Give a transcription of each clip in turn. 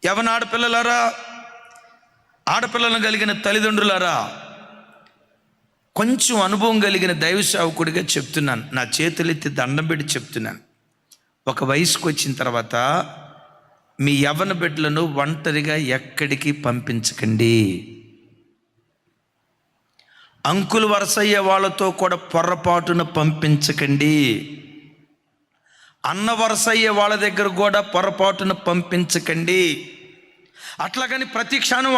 యవన ఆడపిల్లలారా, ఆడపిల్లలను కలిగిన తల్లిదండ్రులారా, కొంచెం అనుభవం కలిగిన దైవ సేవకుడిగా చెప్తున్నాను, నా చేతులెత్తి దండం పెట్టి చెప్తున్నాను. ఒక వయసుకు వచ్చిన తర్వాత మీ యవ్వన బిడ్డలను ఒంటరిగా ఎక్కడికి పంపించకండి. అంకులు వరసయ్యే వాళ్ళతో కూడా పొరపాటున పంపించకండి. అన్న వరసయ్యే వాళ్ళ దగ్గర కూడా పొరపాటున పంపించకండి. అట్లాగని ప్రతి క్షణం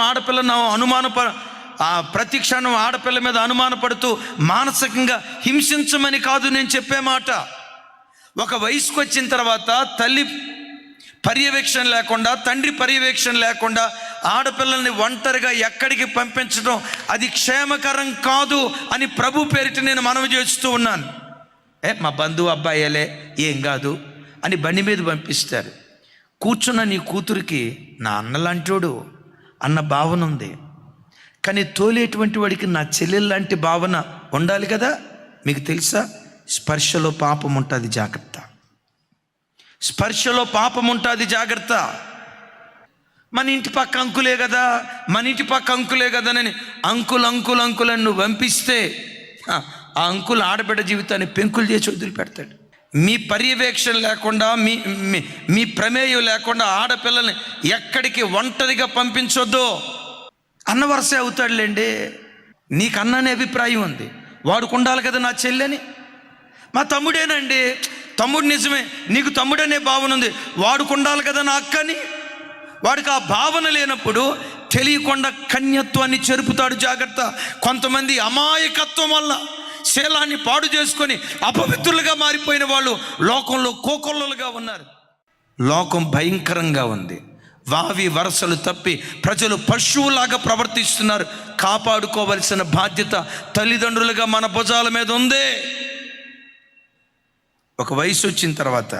ఆడపిల్ల మీద అనుమానపడుతూ మానసికంగా హింసించమని కాదు నేను చెప్పే మాట. ఒక వయసుకు వచ్చిన తర్వాత తల్లి పర్యవేక్షణ లేకుండా, తండ్రి పర్యవేక్షణ లేకుండా ఆడపిల్లల్ని ఒంటరిగా ఎక్కడికి పంపించడం అది క్షేమకరం కాదు అని ప్రభు పేరిట నేను మనవి చేస్తూ ఉన్నాను. మా బంధువు అబ్బాయిలే ఏం కాదు అని బండి మీద పంపిస్తారు. కూర్చున్న నీ కూతురికి నా అన్నలాంటోడు అన్న భావన ఉంది, కానీ తోలేటువంటి వాడికి నా చెల్లెలు లాంటి భావన ఉండాలి కదా. మీకు తెలుసా, స్పర్శలో పాపం ఉంటుంది, జాగ్రత్త. స్పర్శలో పాపం ఉంటుంది, జాగ్రత్త. మన ఇంటి పక్క అంకులే కదా, మన ఇంటి పక్క అంకులే కదా అని అంకులని నువ్వు పంపిస్తే ఆ అంకుల్ ఆడబిడ్డ జీవితాన్ని పెంకులు చేసి వదిలిపెడతాడు. మీ పర్యవేక్షణ లేకుండా, మీ ప్రమేయం లేకుండా ఆడపిల్లల్ని ఎక్కడికి ఒంటరిగా పంపించొద్దు. అన్న వరసే అవుతాడులేండి, నీకు అన్ననే అభిప్రాయం ఉంది, వాడుకు ఉండాలి కదా నా చెల్లెని. మా తమ్ముడేనండి, తమ్ముడు నిజమే, నీకు తమ్ముడనే భావన ఉంది, వాడుకు ఉండాలి కదా నా అక్కని. వాడికి ఆ భావన లేనప్పుడు తెలియకుండా కన్యత్వాన్ని చెరుపుతాడు, జాగ్రత్త. కొంతమంది అమాయకత్వం వల్ల శీలాన్ని పాడు చేసుకొని అపవిత్రులుగా మారిపోయిన వాళ్ళు లోకంలో కోకొల్లలుగా ఉన్నారు. లోకం భయంకరంగా ఉంది. వావి వరసలు తప్పి ప్రజలు పశువులాగా ప్రవర్తిస్తున్నారు. కాపాడుకోవలసిన బాధ్యత తల్లిదండ్రులుగా మన భుజాల మీద ఉంది. ఒక వయసు వచ్చిన తర్వాత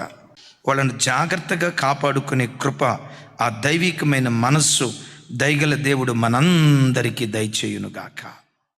వాళ్ళను జాగ్రత్తగా కాపాడుకునే కృప, ఆ దైవికమైన మనస్సు దయగల దేవుడు మనందరికీ దయచేయునుగాక.